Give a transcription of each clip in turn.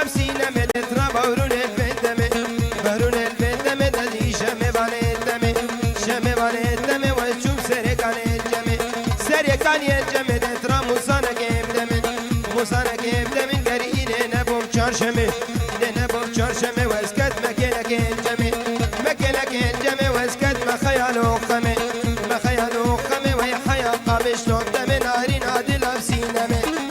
لابسينا مدترا بورون البندمي بورون البندمي دادي شمي بالدمي شمي بالدمي وشوف سرقان الجمي سرقان الجمي دترا موسانا كيبدمي موسانا كيبدمي قريني نبوم چارشمي نبوم چارشمي واسكت مكينك الجمي مكينك الجمي واسكت ما خيالو خمي ما خيالو خمي ويا حيا قابش لون دمي ناري نادي لابسينا مي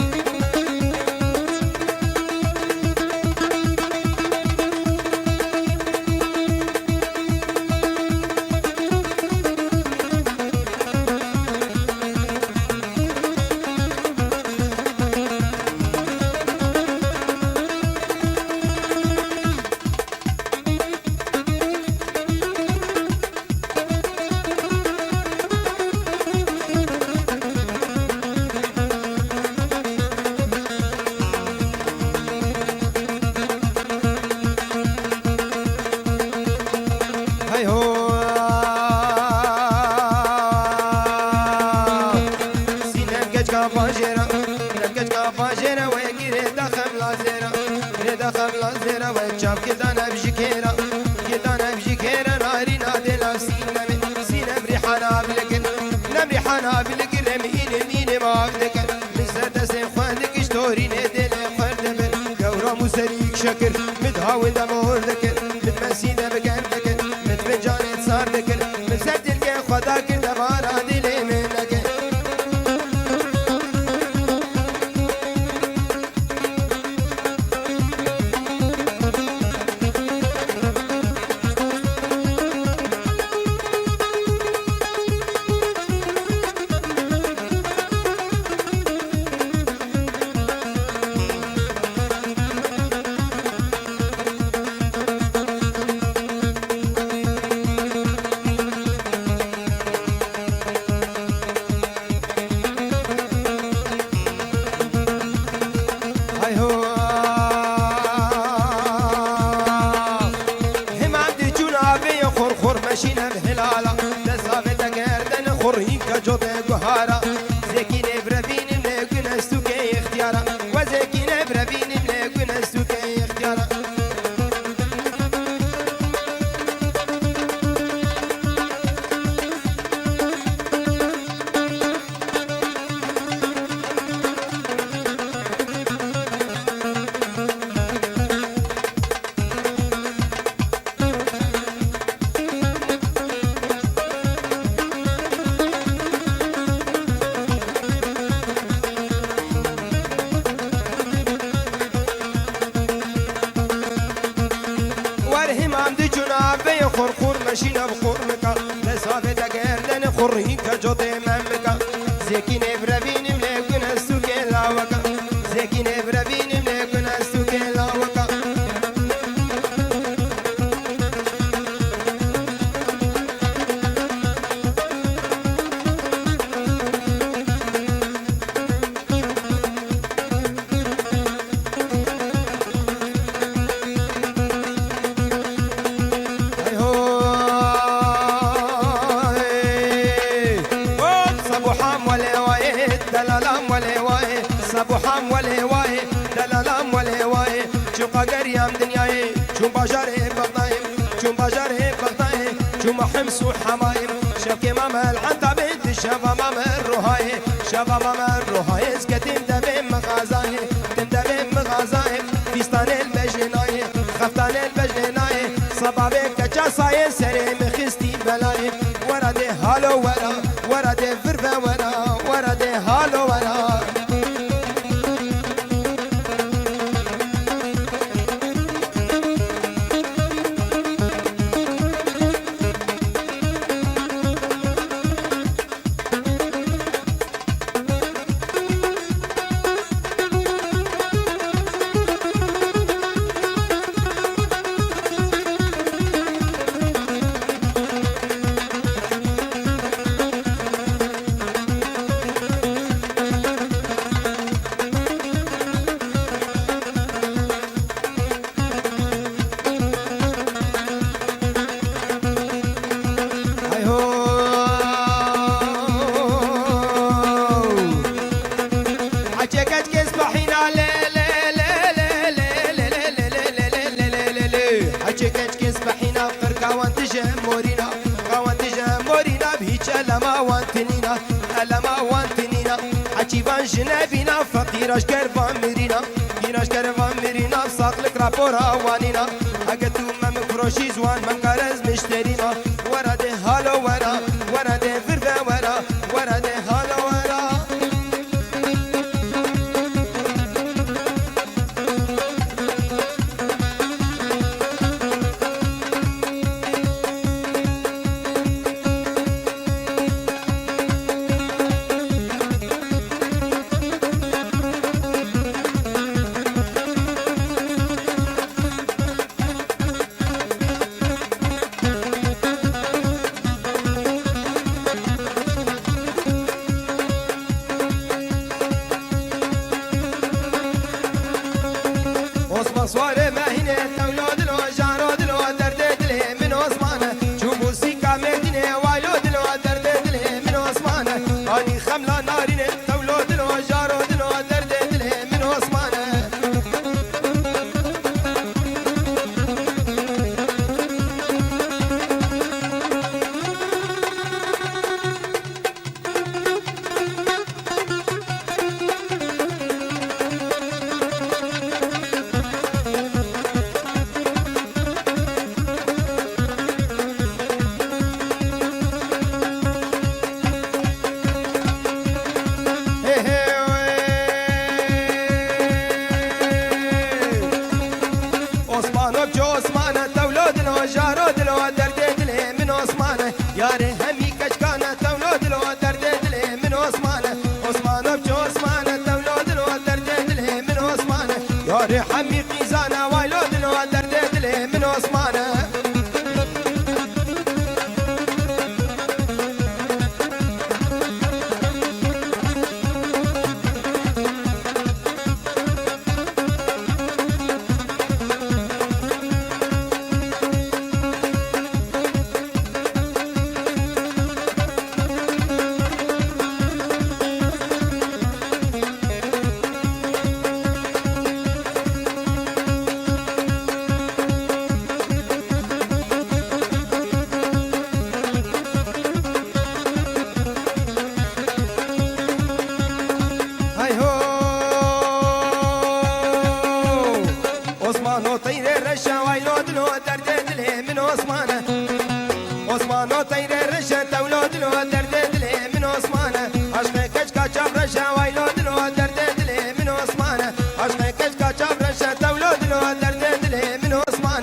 أنا بالقرم إني ما أفتكر مستر سين خواندك إشتوري ندل خردبر جورا مسريك شكر متهاون دمور ذكر متمسينا بكم ذكر متفجان صار ذكر مسد الجن خداك دمار دلي منك ماشينا بهلالا تسافت قردن خوريك جوب غهارا زكي نبرفين نكون استوكي اختيارا وزكي نبرفين نكون استوكي اختيارا خور ماشينا بخورمكا لسافة قردن خوريك جوتي ممكا زكي نبربين ملكون السوكي لاوكا زكي نبربين ملكون السوكي لاوكا صبوحام والهواي دلالام والهواي شو قريام دنياي شو بجاره بطايم شو بجاره بطايم شو محمس وحمايم شبكي ماما العنتا بنت شبا ماما الرهاي شبا ماما الرهاي اسكتم دبم مغازاي تندبم مغازاي فيستان المجناي خفتان المجناي صبابك كجاساي سري مخستي بلاي ورد هالو ورا ورد فرفا ورا ورد هالو ورا عثمان جنابينا فقيرش كرفان مرينا فقيرش كرفان مرينا ساقلك رابورا وانينا اگتو مم فروشي زوان من قرز مشترينا ورده هالو ورا ورده فرفا ورا ورده هالو ورا صواري ما هنا تولود لو جارود لو درد دله من عثمان شو موسيقى مدينه والود لو درد دله من عثمان اني خمله نارين تولود لو جارود لو درد دله من عثمان حمي قيزانا وايلود لو درد دله من عثمانه عثمان طير الرشا تولود لو درد دله من عثمان عشق كشكا جاب رشا ويلود لو درد دله من عثمان عشق كشكا جاب رشا تولود لو درد دله من عثمان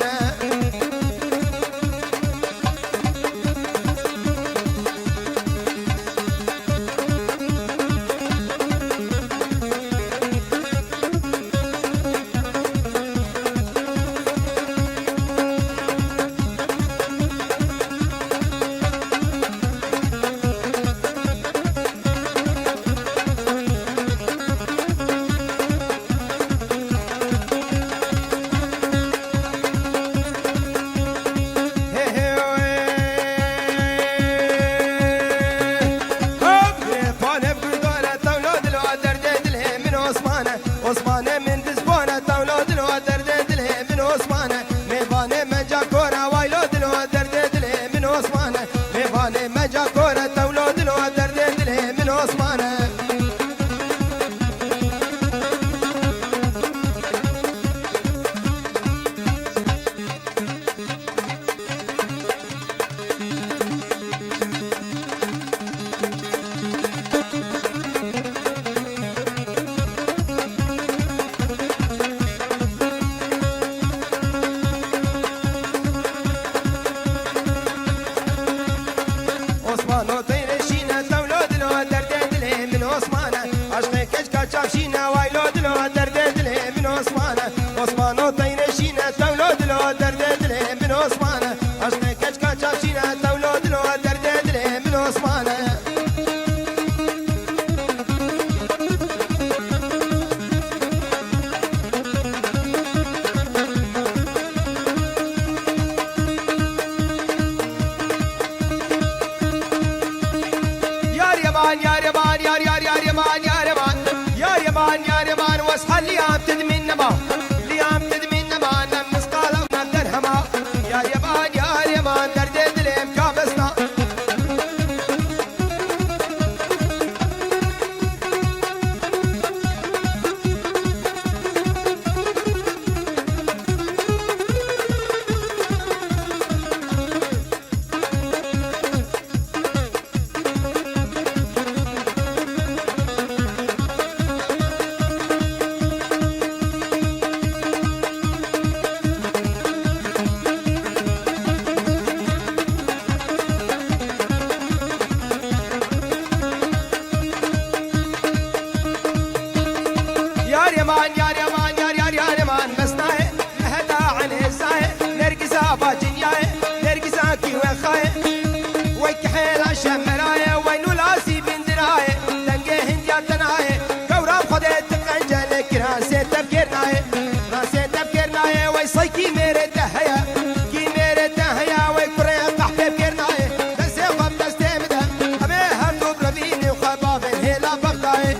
صيكي ميري دهيا كي ميري دهيا ويكري قحبي بكرناي بس يخاف تستمدا أبي هم تضربيني وخبابين هلا بغداي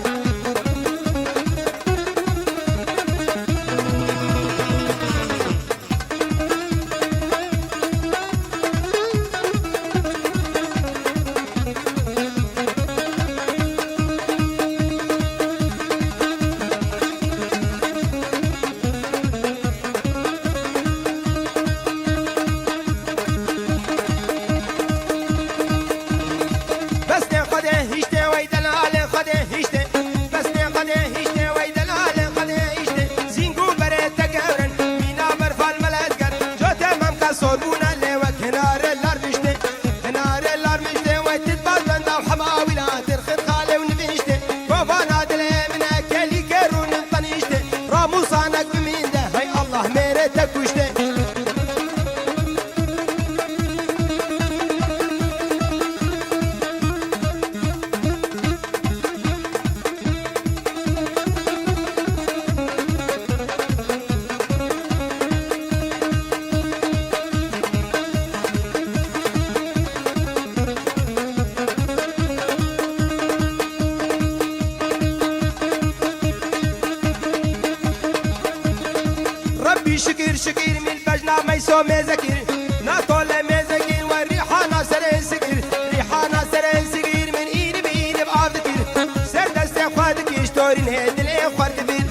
شكير شكير من بجنا ميسو مزكير نطول مزكير والريحانة سرين سكير ريحانة سرين سكير من إيد بإيد بأفدكير سرد استخوادك يشتورين هيد الإخوار دبير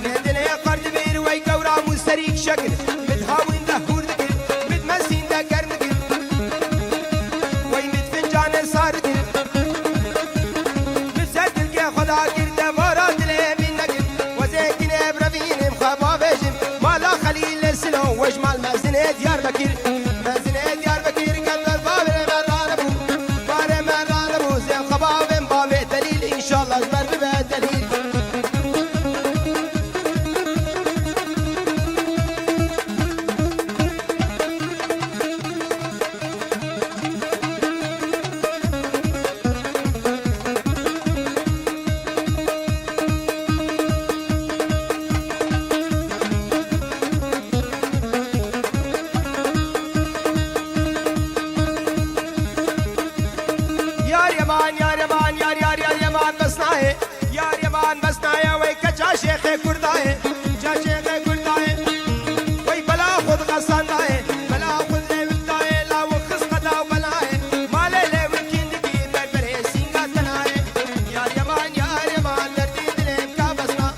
هيد الإخوار دبير ويقورا مستريك شكر متهاوين دهور دكير متمسين دكر دكير ويمتفنجان صار دكير متسدل كي خدا كير دمارات الأمين نكير وزيكين إبرافين مخابا بيجم خليل السلو واجمل مازنة ديار بكير مازنة ديار بكير قد الباب مرانبو بار مرانبو زين خباب بامي دليل ان شاء الله اكبر ببا دليل شيخ كرداي جا شيخ كرداي وي بلا خذ غصان داي بلا خذ لي لا وخص قدا وبلاي ما ليلة وكندكي بربري سينغا تناي يا اليمان دردي دلم كابسنا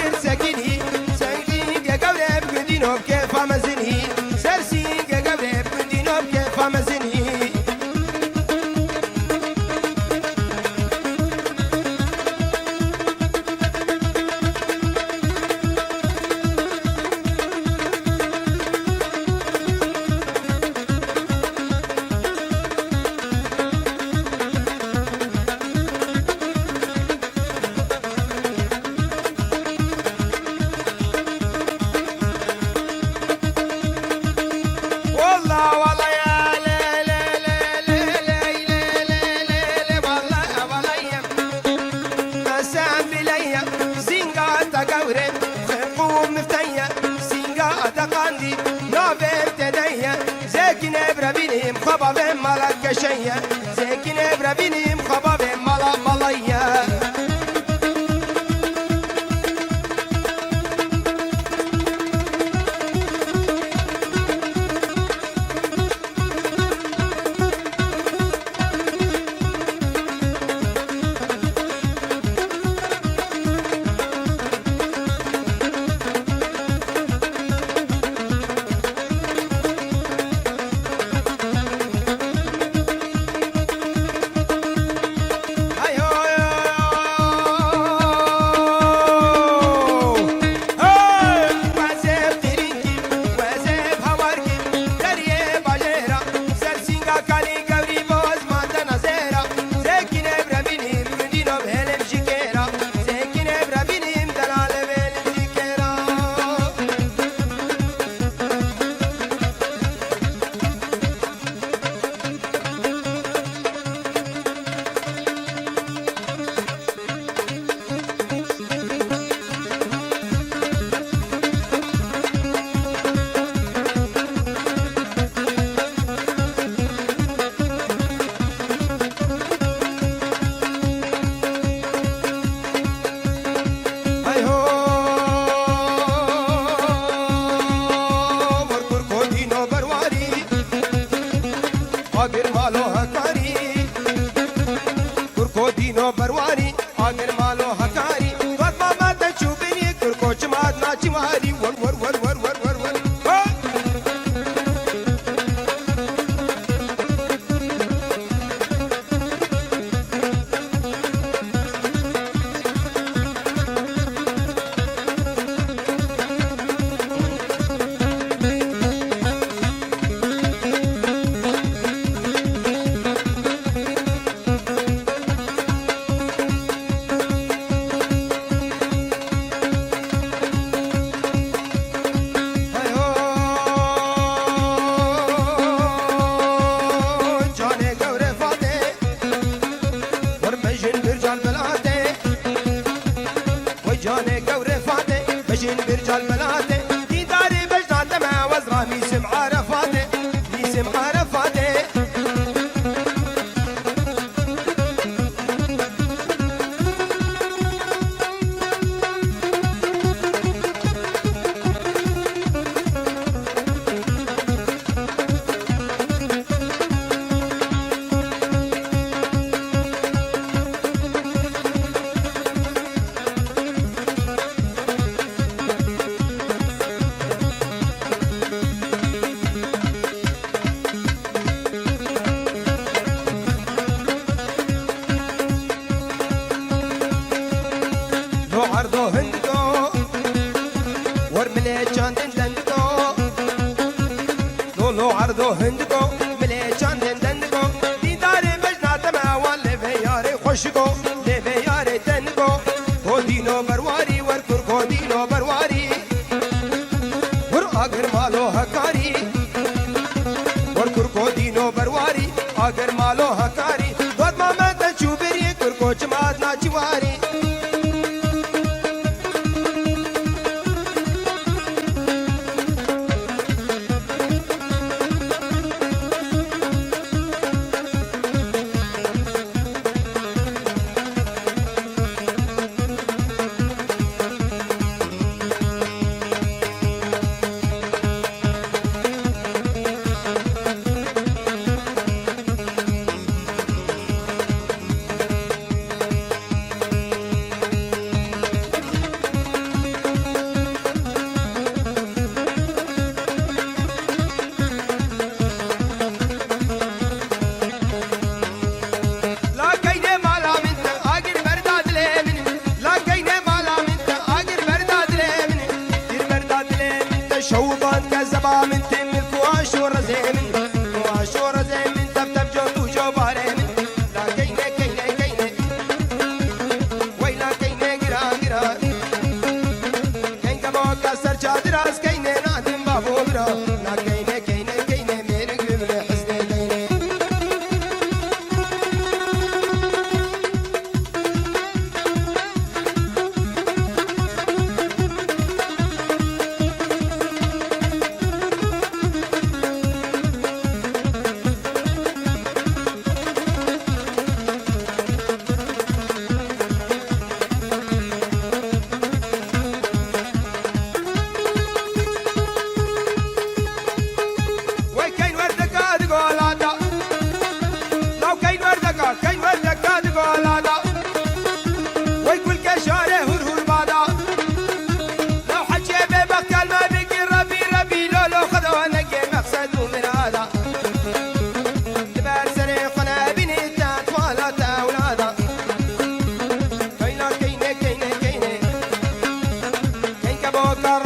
بایر سکینی سنگین که گوره بگندینو که فامزینی سرسین که گوره بگندینو که فامزینی خبا به ملک کشیه زیکین ابر بینیم خبا به ملا ملایه برواری آگر مالو هکاری وقت ما ماتا چوبینی کرکو چماد ناچی ماری ور ور ور ور ور ور ور خوشگو لبه یار تنگو کودینو برواری ور کر کودینو برواری ور آگر مالو هکاری ور کر کودینو برواری آگر مالو هکاری دود مامت چوبری کر کوچ ماد ناچواری دراس كيني نادم بابو برا لا كيني كيني كيني ميرك ببري حزني كيني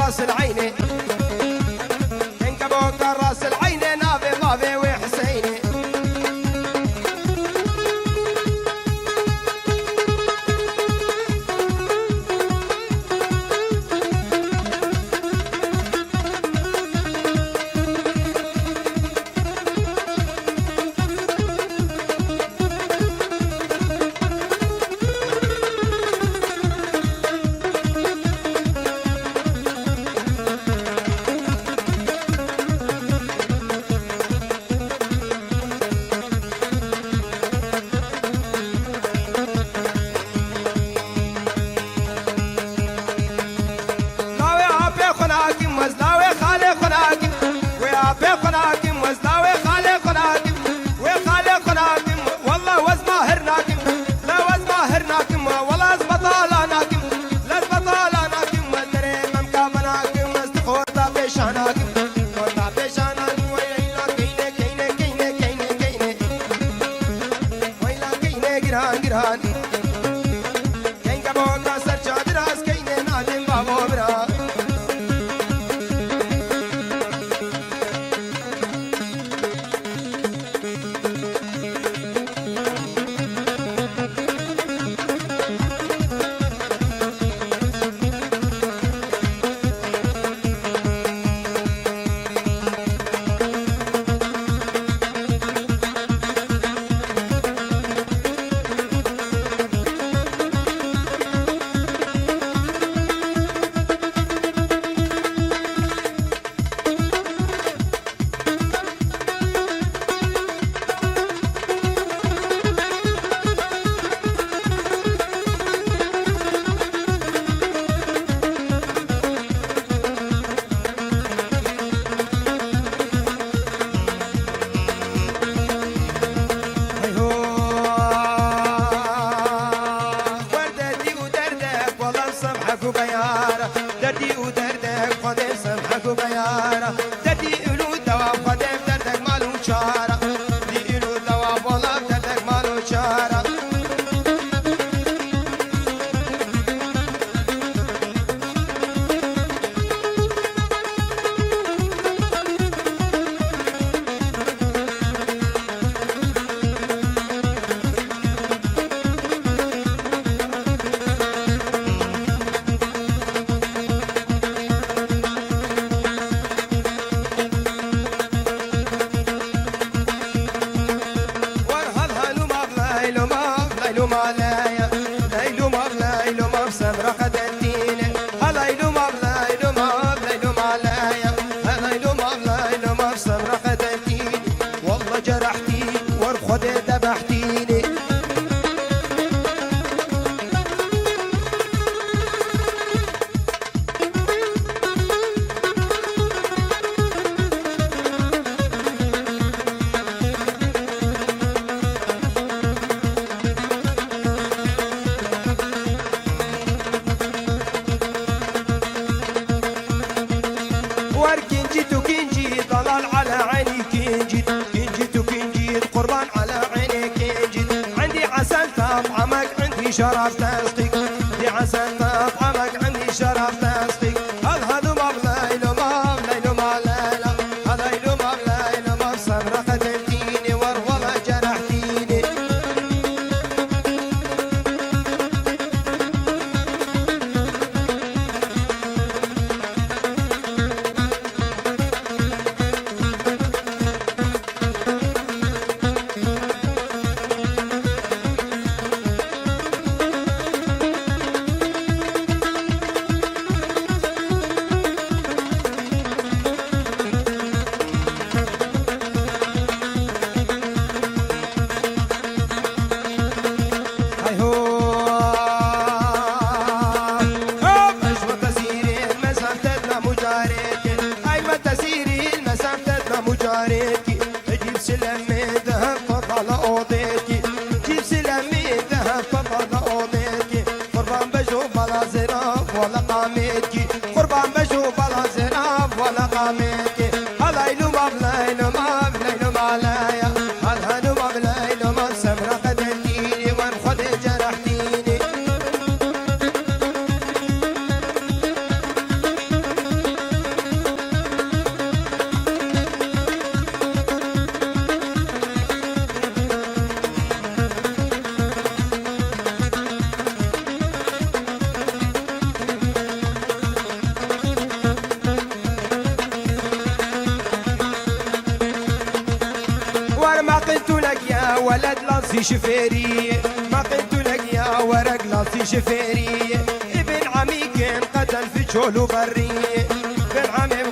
راس العيني كان كبوك راس العيني نافي ضافي وحسيني شرف تصديق دي عسل طعمك عندي شرف تصديق هذا ما بلايلو ما بلايلو ما لايلا هذا يلو ما بلايلو ما بصبر قتلتيني والله جرحتيني لاصي شفيري ما قلت لك يا ورق لاصي شفيري ابن عمي كان قتل في جولو بري ابن عمي